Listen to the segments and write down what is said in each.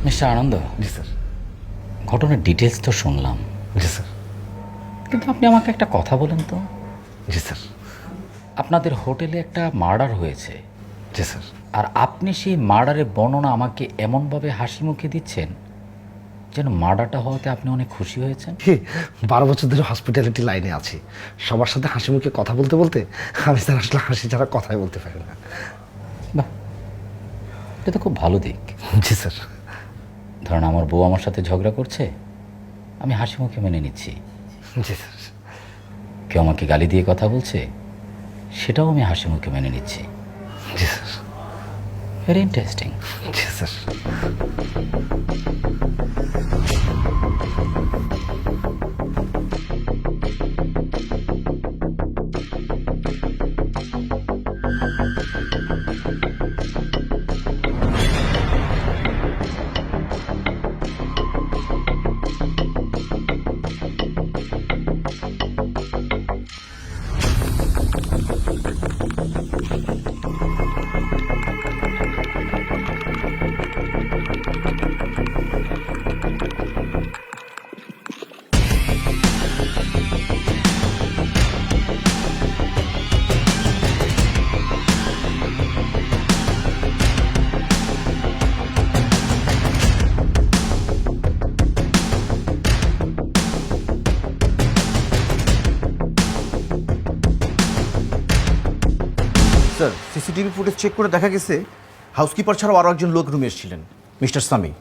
Mister আনন্দ, জি sir. ঘটনার details তো শুনলাম, জি স্যার। কিন্তু আপনি আমাকে একটা কথা বলেন তো। জি স্যার। আপনাদের হোটেলে একটা মার্ডার হয়েছে, জি স্যার। আর আপনি সেই মার্ডারের বর্ণনা আমাকে এমনভাবে হাসি মুখে দিচ্ছেন যেন মার্ডারটা হওয়াতে আপনি অনেক খুশি হয়েছেন। 12 বছর ধরে হসপিটালিটি লাইনে আছি, সবার সাথে হাসি মুখে কথা বলতে বলতে আমি স্যার আসলে হাসি ছাড়া কথাই বলতে পারি না। বাহ, এটা তো খুব ভালো দিক। জি স্যার। ধরেন আমার বউ আমার সাথে ঝগড়া করছে, আমি হাসি মুখে মেনে নিচ্ছি। জি স্যার। কেউ আমাকে গালি দিয়ে কথা বলছে, সেটাও আমি হাসি মুখে মেনে নিচ্ছি। জি স্যার। Very interesting. জি sir. Sir, CCTV footage check করে দেখা গেছে হাউসকিপার ছাড়াও আরও একজন লোক রুমে এসেছিলেন, মিস্টার সামি,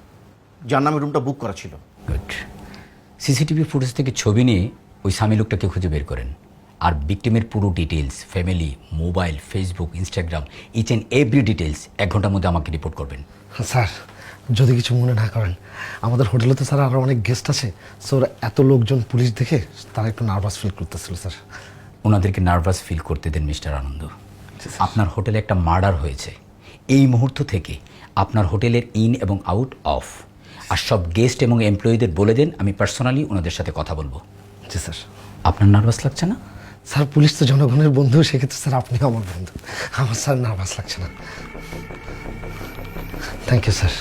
যার নামে রুমটা বুক করা ছিল। গুড। সিসিটিভি ফুটেজ থেকে ছবি নিয়ে ওই স্বামী লোকটাকে খুঁজে বের করেন, আর ভিকটিমের পুরো details, family, mobile, Facebook, Instagram, each and every details 1 ঘন্টার মধ্যে আমাকে রিপোর্ট করবেন। স্যার, যদি কিছু মনে না করেন, আমাদের হোটেলে তো স্যার আরও অনেক গেস্ট আছে, সো এত লোকজন পুলিশ দেখে তারা একটু নার্ভাস ফিল করতেছিল স্যার। ওনাদেরকে নার্ভাস ফিল করতে দেন মিস্টার আনন্দ। আপনার হোটেলে একটা মার্ডার হয়েছে, এই মুহূর্ত থেকে আপনার হোটেলের ইন এবং আউট অফ, আর সব গেস্ট এবং এমপ্লয়িদের বলে দেন আমি পার্সোনালি ওনাদের সাথে কথা বলবো। জি স্যার। আপনার নার্ভাস লাগছে না? স্যার, পুলিশ তো জনগণের বন্ধু, সেক্ষেত্রে স্যার আপনিও আমার বন্ধু, আমার স্যার নার্ভাস লাগছে না। Thank you sir.